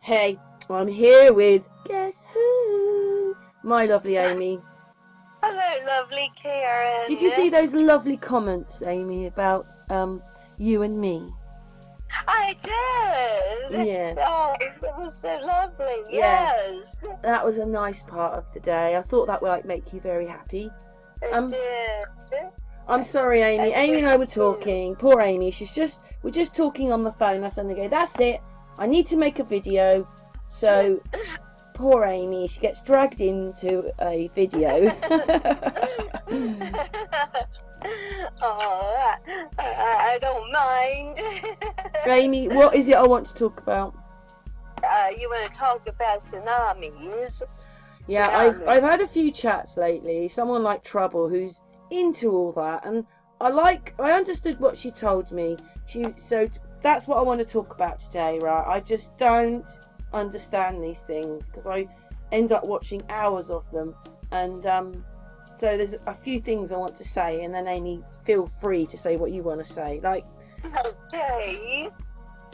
Hey, I'm here with Guess Who? My lovely Amy. Hello, lovely Karen. Did you see those lovely comments, Amy, about you and me? I did. Yeah. Oh, it was so lovely. Yeah. Yes, That was a nice part of the day. I thought that would make you very happy. it did. I'm sorry, Amy. I Amy and I were did too. talking. Poor Amy. We're just talking on the phone. I suddenly go, that's it. I need to make a video. So, poor Amy. She gets dragged into a video. Oh, I don't mind. Amy, what is it I want to talk about? You want to talk about tsunamis? Yeah, Tsunami. I've had a few chats lately. Someone like Trouble who's into all that, and I understood what she told me. So that's what I want to talk about today, right? I just don't understand these things because I end up watching hours of them, and so there's a few things I want to say, and then Amy, feel free to say what you want to say. Like, Okay.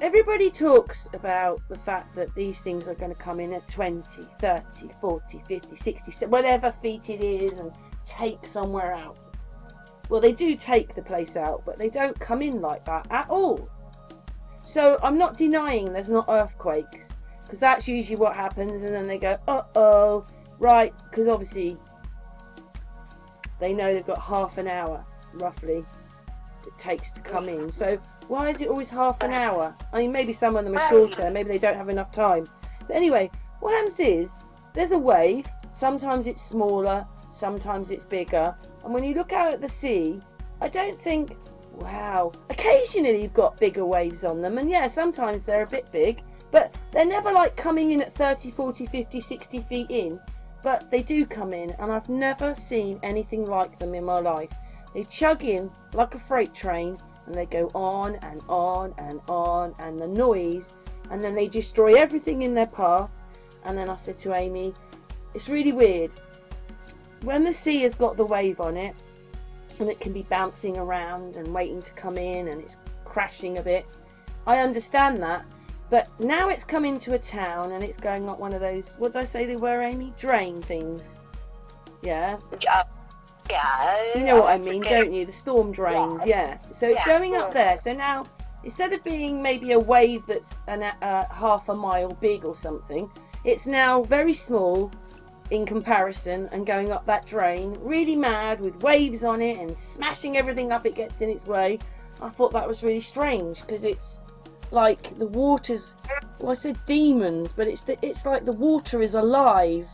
everybody talks about the fact that these things are going to come in at 20, 30, 40, 50, 60, whatever feet it is, and take somewhere out. Well, they do take the place out, but they don't come in like that at all. So I'm not denying there's not earthquakes, because that's usually what happens, and then they go, uh-oh, right, because obviously they know they've got half an hour, roughly, it takes to come in. So why is it always half an hour? I mean, maybe some of them are shorter, maybe they don't have enough time. But anyway, what happens is, there's a wave, sometimes it's smaller, sometimes it's bigger, and when you look out at the sea, I don't think, wow, occasionally you've got bigger waves on them, and yeah, sometimes they're a bit big, but they're never like coming in at 30, 40, 50, 60 feet in, but they do come in, and I've never seen anything like them in my life. They chug in like a freight train, and they go on and on and on, and the noise, and then they destroy everything in their path. And then I said to Amy, it's really weird. When the sea has got the wave on it, and it can be bouncing around and waiting to come in, and it's crashing a bit, I understand that. But now it's come into a town, and it's going like one of those, what did I say they were, Amy? Drain things. Yeah. Yeah. You know what I mean, don't you? The storm drains, yeah. So it's Yeah. going up there. So now, instead of being maybe a wave that's half a mile big or something, it's now very small in comparison and going up that drain, really mad with waves on it and smashing everything up it gets in its way. I thought that was really strange because it's like the water's, well, I said demons, but it's like the water is alive.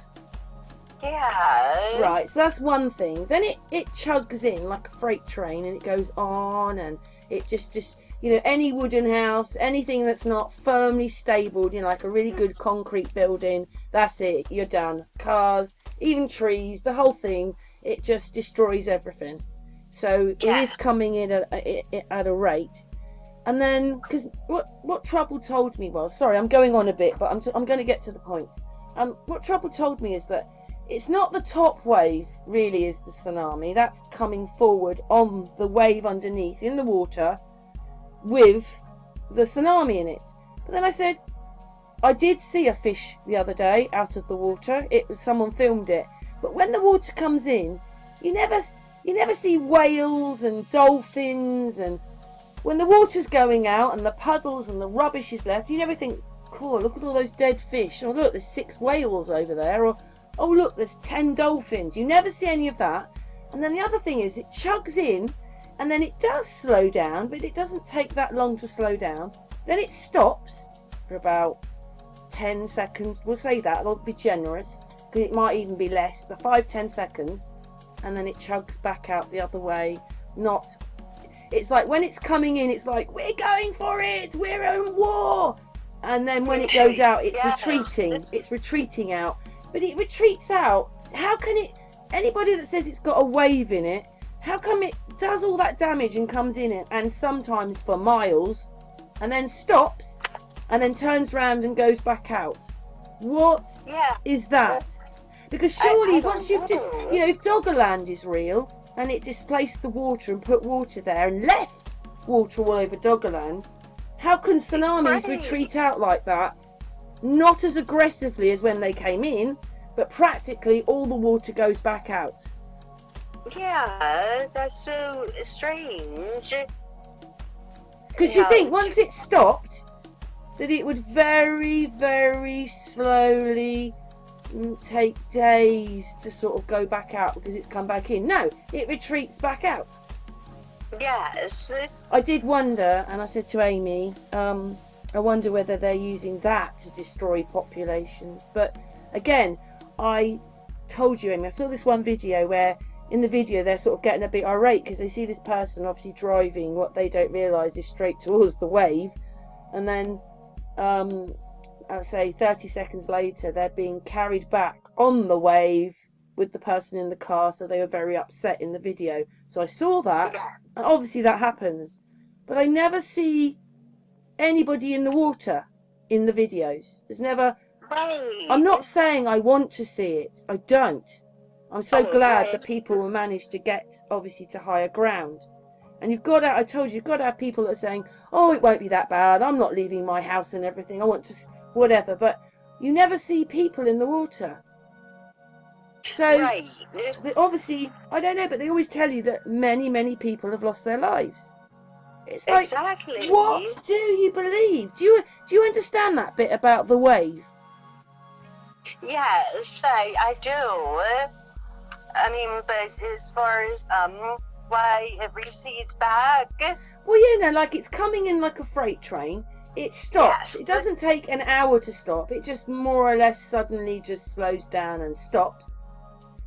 Yeah. Right, so that's one thing. Then it chugs in like a freight train, and it goes on, and it just any wooden house, anything that's not firmly stabled, like a really good concrete building, that's it, you're done. Cars, even trees, the whole thing, it just destroys everything. So it is coming in at a rate. And then, because what Trouble told me was, sorry, I'm going on a bit, but I'm going to get to the point. What Trouble told me is that it's not the top wave, really, is the tsunami. That's coming forward on the wave underneath in the water with the tsunami in it. But then I said, I did see a fish the other day out of the water. It was someone filmed it. But when the water comes in, you never see whales and dolphins, and when the water's going out and the puddles and the rubbish is left, you never think, cool, look at all those dead fish. Or look, there's 6 whales over there. Or oh look, there's 10 dolphins. You never see any of that. And then the other thing is it chugs in, and then it does slow down, but it doesn't take that long to slow down. Then it stops for about 10 seconds. We'll say that, I'll be generous, because it might even be less, but 5-10 seconds, and then it chugs back out the other way. It's like when it's coming in, it's like, we're going for it, we're in war. And then when it goes out, it's retreating out. But it retreats out. How can it, anybody that says it's got a wave in it, how come it does all that damage and comes in it, and sometimes for miles, and then stops, and then turns around and goes back out? What is that? Because surely once you've just, if Doggerland is real, and it displaced the water and put water there and left water all over Doggerland, how can tsunamis retreat out like that not as aggressively as when they came in, but practically all the water goes back out. Yeah, that's so strange. Because you think once it stopped, that it would very, very slowly take days to sort of go back out because it's come back in. No, it retreats back out. Yes. I did wonder, and I said to Amy, I wonder whether they're using that to destroy populations. But again, I told you, Amy, I saw this one video where in the video they're sort of getting a bit irate because they see this person obviously driving what they don't realise is straight towards the wave, and then I'll say 30 seconds later they're being carried back on the wave with the person in the car, so they were very upset in the video. So I saw that, and obviously that happens, but I never see anybody in the water in the videos. There's never. Right. I'm not saying I want to see it, I don't. I'm so glad that people managed to get obviously to higher ground. And you've got to, I told you, you've got to have people that are saying, oh, it won't be that bad, I'm not leaving my house and everything, I want to, whatever. But you never see people in the water. So, obviously, I don't know, but they always tell you that many, many people have lost their lives. It's like, exactly. What do you believe? Do you understand that bit about the wave? Yes, I do. I mean, but as far as why it recedes back. Well, you know, like it's coming in like a freight train. It stops. Yes. It doesn't take an hour to stop. It just more or less suddenly just slows down and stops.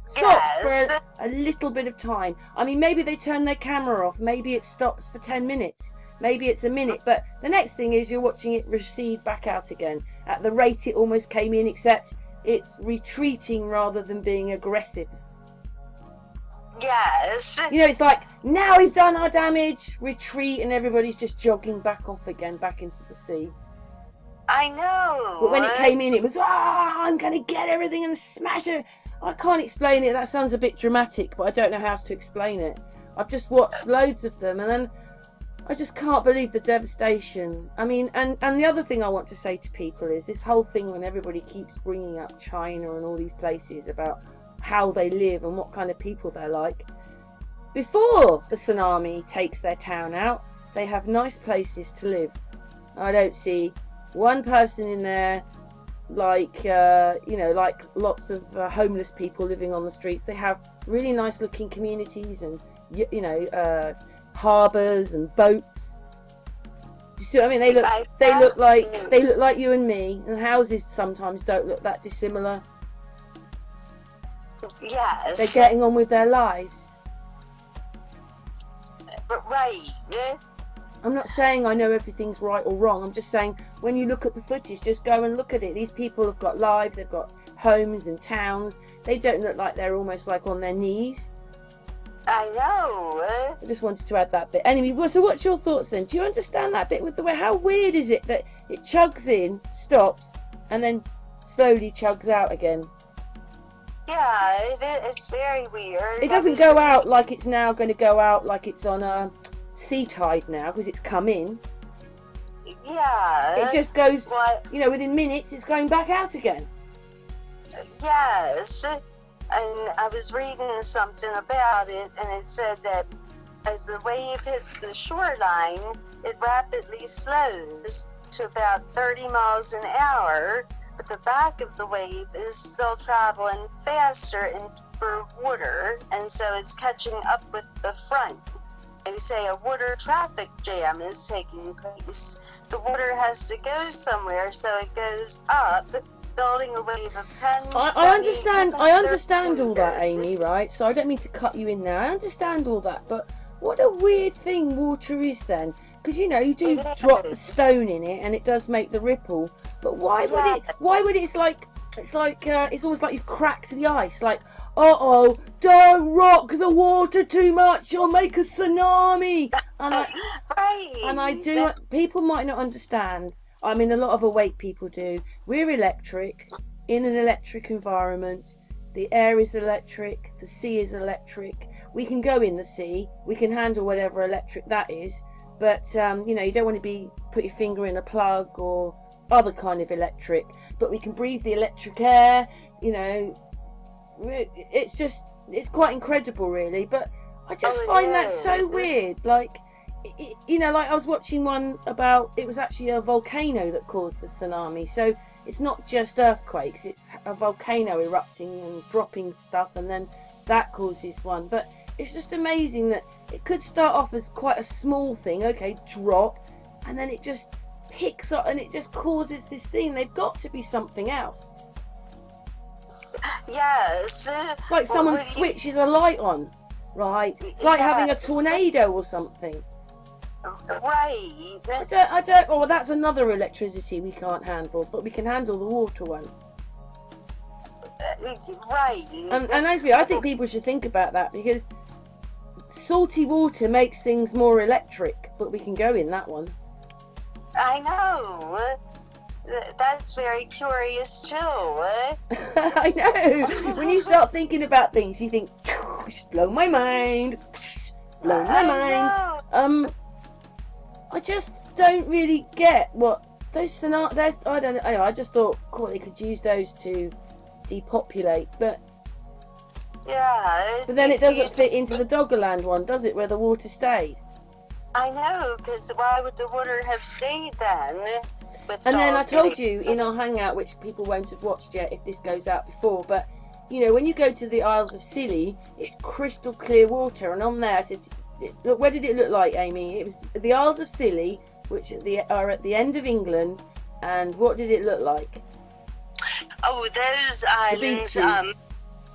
Stops for a little bit of time. I mean, maybe they turn their camera off. Maybe it stops for 10 minutes. Maybe it's a minute. But the next thing is you're watching it recede back out again at the rate it almost came in, except it's retreating rather than being aggressive. Yes. You know, it's like, now we've done our damage, retreat, and everybody's just jogging back off again, back into the sea. I know. But when it came in, it was, I'm going to get everything and smash it. I can't explain it. That sounds a bit dramatic, but I don't know how else to explain it. I've just watched loads of them, and then I just can't believe the devastation. I mean, and the other thing I want to say to people is this whole thing when everybody keeps bringing up China and all these places about how they live and what kind of people they're like. Before the tsunami takes their town out, they have nice places to live. I don't see one person in there like, like lots of homeless people living on the streets. They have really nice looking communities and, harbours and boats. Do you see what I mean? They look like you and me, and houses sometimes don't look that dissimilar. Yes. They're getting on with their lives. Right. I'm not saying I know everything's right or wrong. I'm just saying when you look at the footage, just go and look at it. These people have got lives, they've got homes and towns. They don't look like they're almost like on their knees. I know. I just wanted to add that bit. Anyway, so what's your thoughts then? Do you understand that bit with the way? How weird is it that it chugs in, stops, and then slowly chugs out again? Yeah, it's very weird. It doesn't go out like it's now going to go out like it's on a sea tide now because it's come in. Yeah. It just goes, within minutes it's going back out again. Yes. And I was reading something about it, and it said that as the wave hits the shoreline, it rapidly slows to about 30 miles an hour, but the back of the wave is still traveling faster in deeper water, and so it's catching up with the front. They say a water traffic jam is taking place. The water has to go somewhere, so it goes up, building a wave of 10, I understand all that, Amy, right? So I don't mean to cut you in there. I understand all that, but what a weird thing water is then. Because, you do drop the stone in it and it does make the ripple. But why would it's almost like you've cracked the ice. Like, don't rock the water too much, you'll make a tsunami. And people might not understand. I mean, a lot of awake people do. We're electric, in an electric environment. The air is electric, the sea is electric. We can go in the sea, we can handle whatever electric that is. But, you don't want to put your finger in a plug or other kind of electric, but we can breathe the electric air, you know. It's quite incredible, really. But I just find that so weird. Like, you know, like I was watching one about, it was actually a volcano that caused the tsunami. So it's not just earthquakes, it's a volcano erupting and dropping stuff, and then that causes one. But it's just amazing that it could start off as quite a small thing, okay, drop, and then it just picks up and it just causes this thing. They've got to be something else. Yes. It's like someone switches a light on, right? It's like having a tornado or something. Right. I don't. Oh, that's another electricity we can't handle, but we can handle the water one. Right. And actually, I think people should think about that, because salty water makes things more electric, but we can go in that one. I know. That's very curious too. I know. When you start thinking about things, you think, just blow my mind. Blow my mind. I just don't really get what those scenarios. I don't know. Anyway, I just thought, cool, they could use those to depopulate, but yeah. But then it doesn't fit into the Doggerland one, does it? Where the water stayed. I know, because why would the water have stayed then? And then I told you in our hangout, which people won't have watched yet if this goes out before, but you know, when you go to the Isles of Scilly, it's crystal clear water, and on there I said, look, where did it look like, Amy? It was the Isles of Scilly, which are at the end of England, and what did it look like? Oh, those islands,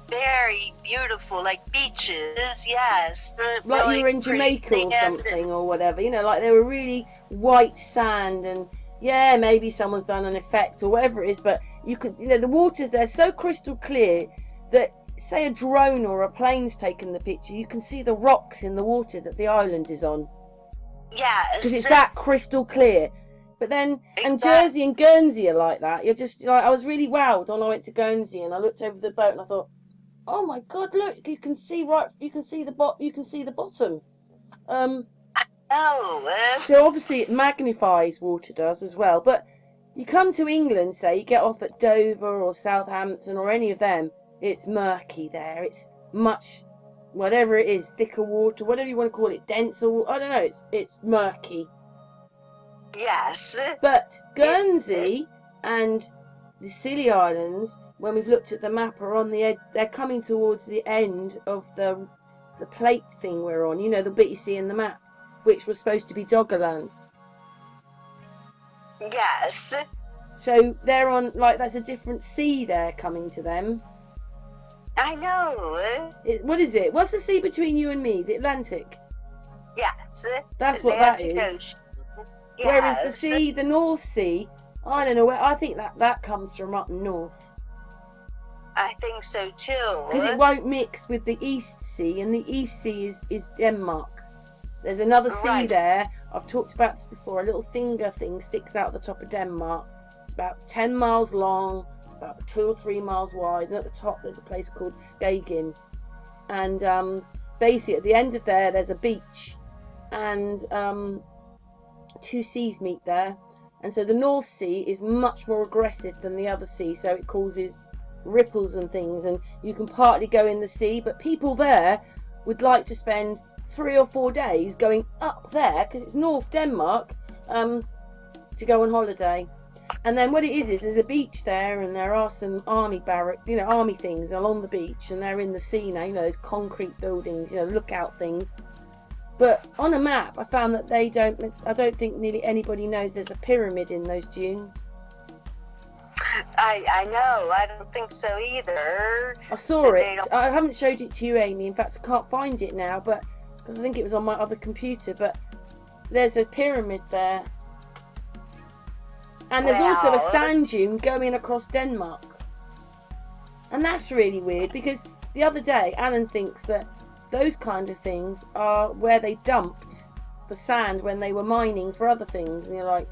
very beautiful, like beaches, yes. Like really you were in Jamaica or something, or whatever, you know, like they were really white sand, and yeah, maybe someone's done an effect or whatever it is, but you could, you know, the water's there so crystal clear that, say a drone or a plane's taken the picture, you can see the rocks in the water that the island is on. Yes. Because it's that crystal clear. But then, and Jersey and Guernsey are like that. You're just like, I was really wowed when I went to Guernsey and I looked over the boat and I thought, oh my God, look, you can see the bottom. So obviously it magnifies, water does as well. But you come to England, say you get off at Dover or Southampton or any of them, it's murky there. It's much, whatever it is, thicker water, whatever you want to call it, denser. I don't know. It's murky. Yes. But Guernsey and the Scilly Islands, when we've looked at the map, are on the edge. They're coming towards the end of the plate thing we're on. You know, the bit you see in the map, which was supposed to be Doggerland. Yes. So they're on, like, there's a different sea there coming to them. I know. What is it? What's the sea between you and me? The Atlantic? Yes. That's what that is. Yes. Whereas the sea, the North Sea, I don't know where. I think that comes from up north. I think so too. Because it won't mix with the East Sea, and the East Sea is Denmark. There's another sea there. I've talked about this before. A little finger thing sticks out the top of Denmark. It's about 10 miles long, about 2 or 3 miles wide, and at the top there's a place called Skagen. And basically at the end of there's a beach, and two seas meet there. And so the North Sea is much more aggressive than the other sea, so it causes ripples and things, and you can partly go in the sea, but people there would like to spend 3 or 4 days going up there, because it's North Denmark, to go on holiday. And then what it is there's a beach there, and there are some army army things along the beach, and they're in the sea now, you know, those concrete buildings, you know, lookout things. But on a map, I found that I don't think nearly anybody knows there's a pyramid in those dunes. I know, I don't think so either. I saw it. I haven't showed it to you, Amy. In fact, I can't find it now, but because I think it was on my other computer. But there's a pyramid there. And there's also a sand dune going across Denmark. And that's really weird, because the other day, Alan thinks that those kind of things are where they dumped the sand when they were mining for other things. And you're like,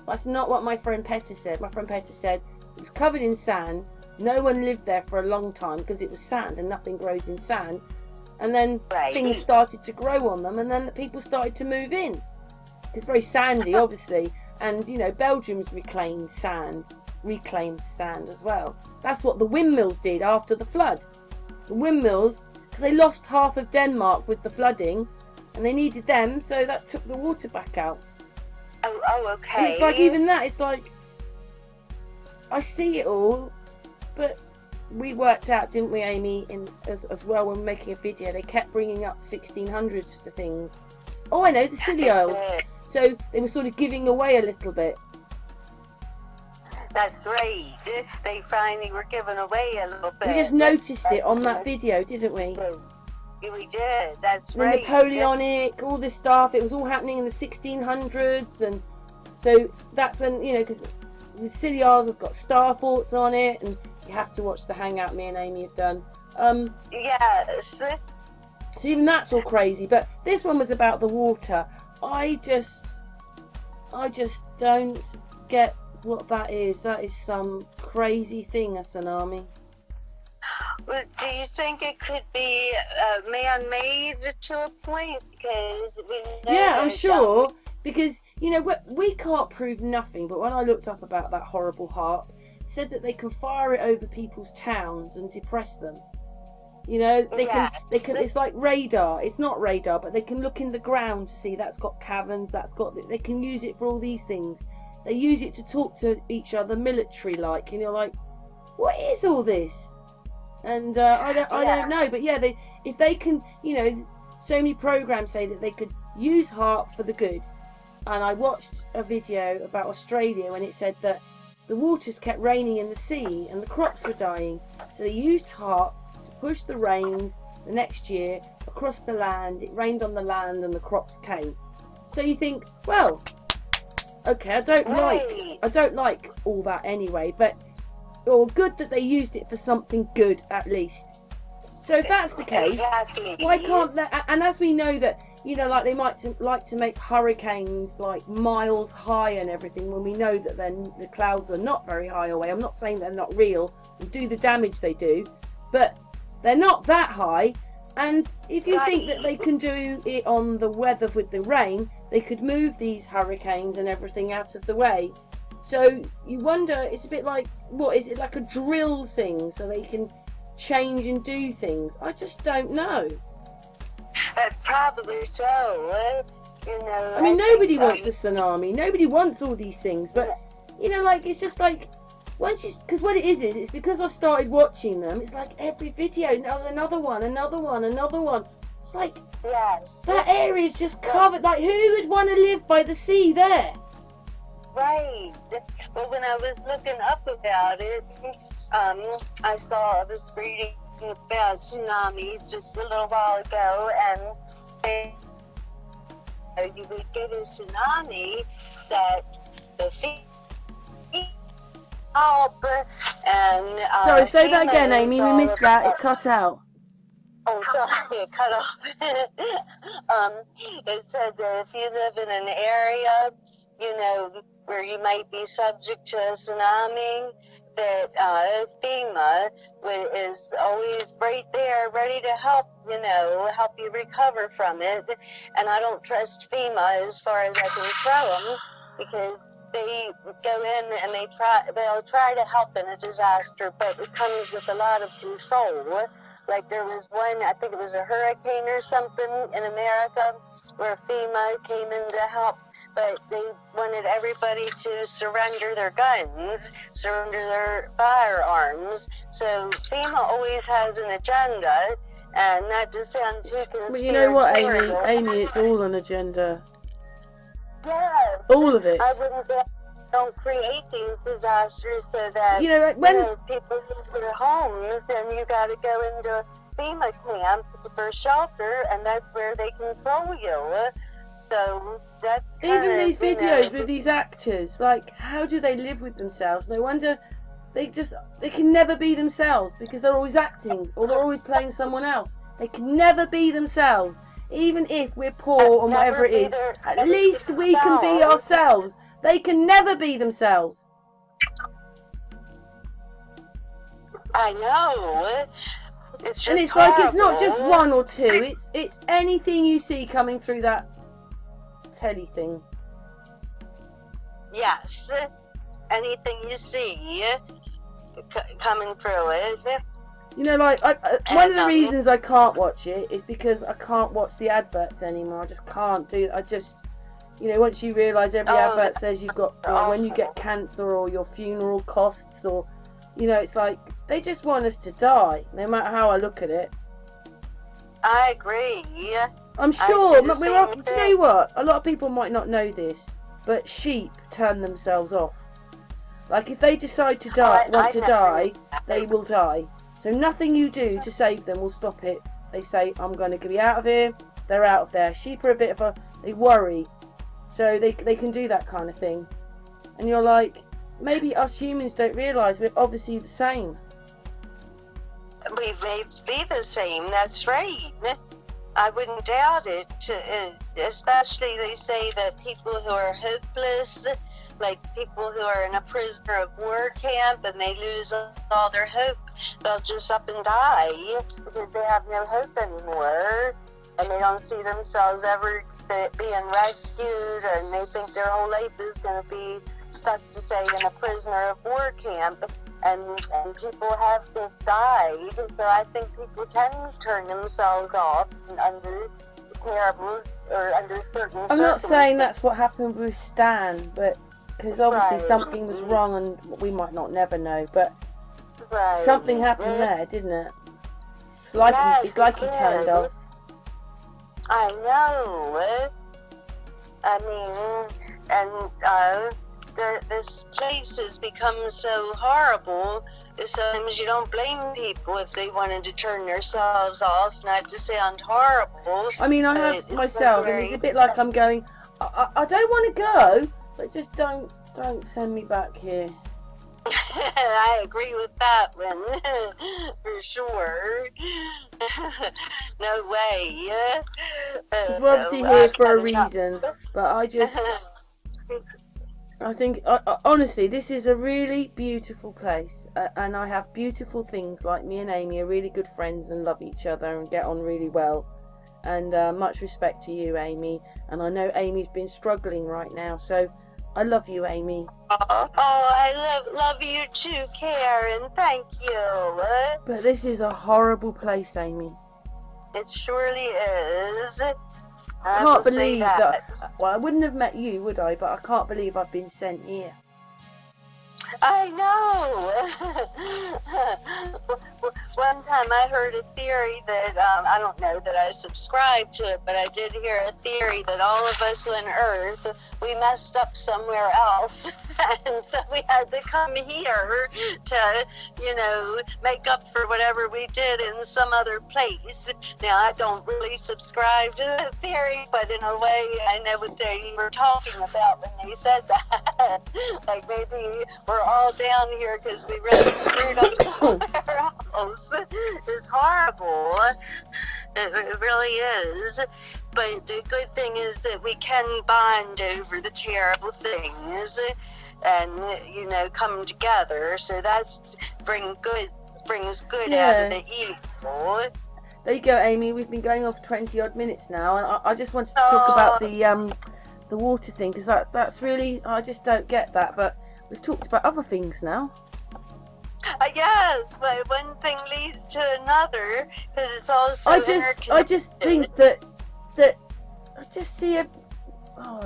that's not what my friend Petter said. My friend Petter said it was covered in sand. No one lived there for a long time because it was sand and nothing grows in sand. And then things started to grow on them, and then the people started to move in. It's very sandy, obviously. And, you know, Belgium's reclaimed sand as well. That's what the windmills did after the flood. The windmills, because they lost half of Denmark with the flooding, and they needed them, so that took the water back out. Oh, okay. And it's like, even that, it's like, I see it all, but we worked out, didn't we, Amy, as well when making a video, they kept bringing up 1600s for things. Oh, I know, the Scilly Isles. So they were sort of giving away a little bit. That's right. They finally were giving away a little bit. We just noticed it on that video, didn't we? We did. That's the right. Napoleonic, all this stuff. It was all happening in the 1600s, and so that's when, you know, because the Scilly Isles has got star forts on it, and you have to watch the hangout me and Amy have done. Yes. So even that's all crazy, but this one was about the water. I just don't get what that is. That is some crazy thing, a tsunami. Well, do you think it could be man-made to a point? Because we know yeah, I'm sure. Because, you know, we can't prove nothing, but when I looked up about that horrible harp, it said that they can fire it over people's towns and depress them. You know, they can. It's like radar. It's not radar, but they can look in the ground to see that's got caverns. They can use it for all these things. They use it to talk to each other, military-like. And you're like, what is all this? And I don't know. But yeah, if they can, you know, so many programs say that they could use harp for the good. And I watched a video about Australia when it said that the waters kept raining in the sea and the crops were dying. So they used harp to push the rains the next year across the land. It rained on the land and the crops came. So you think, well, okay, I don't like all that anyway, but or good that they used it for something good at least. So if that's the case, why can't that? And as we know that, you know, like they might like to make hurricanes like miles high and everything, when we know that then the clouds are not very high away. I'm not saying they're not real and do the damage they do, but they're not that high. And if you think that they can do it on the weather with the rain, they could move these hurricanes and everything out of the way. So you wonder, it's a bit like, what is it, like a drill thing so they can change and do things? I just don't know. Probably so. You know, I mean, nobody wants a tsunami. Nobody wants all these things. But, you know, like, it's just like, because what it is, it's because I started watching them, it's like every video, another one. It's like, that area is just covered. Like, who would want to live by the sea there? Right. Well, when I was looking up about it, I was reading about tsunamis just a little while ago, and you would get a tsunami that the and sorry, say that again, Amy. We missed that. It cut out. Oh, sorry, it cut off. It said that if you live in an area, you know, where you might be subject to a tsunami, that FEMA is always right there, ready to help you recover from it. And I don't trust FEMA as far as I can throw them, because they go in and they'll try to help in a disaster, but it comes with a lot of control. Like there was one, I think it was a hurricane or something in America, where FEMA came in to help, but they wanted everybody to surrender their guns, surrender their firearms. So FEMA always has an agenda, and not to sound too conspiratorial. Well, you know what, Amy, it's all an agenda. Yeah. All of it. I wouldn't don't create these disasters so that when people lose their homes, and you got to go into FEMA camp for shelter, and that's where they control you. So that's even these videos with these actors, like, how do they live with themselves? No wonder they can never be themselves, because they're always acting or they're always playing someone else. They can never be themselves. Even if we're poor and whatever it is, at least we can be ourselves. They can never be themselves. I know. It's just and it's horrible. like, it's not just one or two. It's anything you see coming through that telly thing. Yes. Anything you see coming through it. You know, like, one of the reasons I can't watch it is because I can't watch the adverts anymore. I just can't do. I just, you know, once you realise every advert says you've got, you know, when you get cancer or your funeral costs, or, you know, it's like they just want us to die, no matter how I look at it. I agree. I'm sure. Do you know what? A lot of people might not know this, but sheep turn themselves off. Like, if they decide to die, they will die. So nothing you do to save them will stop it. They say, I'm going to be out of here. They're out of there. Sheep are a bit of they worry. So they can do that kind of thing. And you're like, maybe us humans don't realise we're obviously the same. We may be the same, that's right. I wouldn't doubt it. Especially they say that people who are hopeless, like people who are in a prisoner of war camp and they lose all their hope, they'll just up and die because they have no hope anymore, and they don't see themselves ever being rescued, and they think their whole life is going to be stuck, to say, in a prisoner of war camp, and people have just died. So I think people can turn themselves off under terrible or under certain I'm not saying that's what happened with Stan, but because obviously something was wrong and we might not never know, but something happened there, didn't it? It's like he turned off. I know. I mean, and this place has become so horrible. Sometimes you don't blame people if they wanted to turn themselves off, not to sound horrible. I mean, I have myself, and it's a bit like I'm going, I don't want to go, but just don't send me back here. I agree with that one, for sure. No way. Because we're obviously here for a reason, but I think, honestly, this is a really beautiful place, and I have beautiful things, like me and Amy are really good friends and love each other and get on really well, and much respect to you, Amy, and I know Amy's been struggling right now, so I love you, Amy. Oh, I love you too, Karen. Thank you. But this is a horrible place, Amy. It surely is. I can't believe that. Well, I wouldn't have met you, would I? But I can't believe I've been sent here. I know. One time I heard a theory that, I don't know that I subscribe to it, but I did hear a theory that all of us on Earth, we messed up somewhere else. And so we had to come here to, make up for whatever we did in some other place. Now, I don't really subscribe to the theory, but in a way, I know what they were talking about when they said that. Like, maybe we're all down here because we really screwed up somewhere else. It's horrible. It really is. But the good thing is that we can bond over the terrible things and, come together. So brings good out of the evil. There you go, Amy. We've been going on for 20 odd minutes now, and I just wanted to talk about the water thing, because that's really, I just don't get that, but we've talked about other things now. Yes, but one thing leads to another, because it's all so I just think that I just see I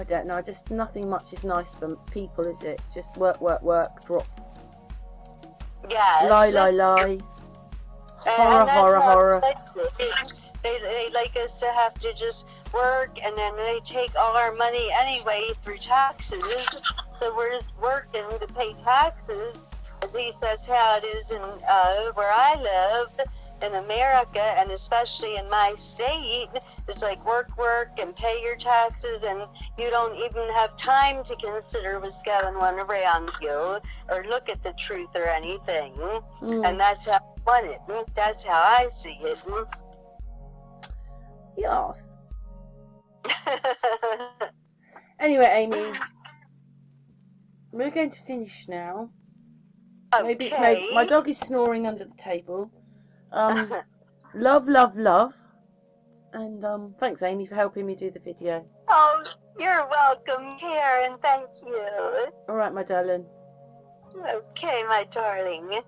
don't know, just nothing much is nice for people, is it? It's just work, drop. Yes. Lie. Horror. They like us to have to just work, and then they take all our money anyway through taxes. So we're just working to pay taxes. At least that's how it is in where I live in America, and especially in my state. It's like work and pay your taxes, and you don't even have time to consider what's going on around you or look at the truth or anything. And that's how I want it. That's how I see it. Yes. Anyway, Amy, we're going to finish now. Okay. Maybe my dog is snoring under the table. Love. And thanks, Amy, for helping me do the video. Oh, you're welcome, Karen. Thank you. All right, my darling. Okay, my darling.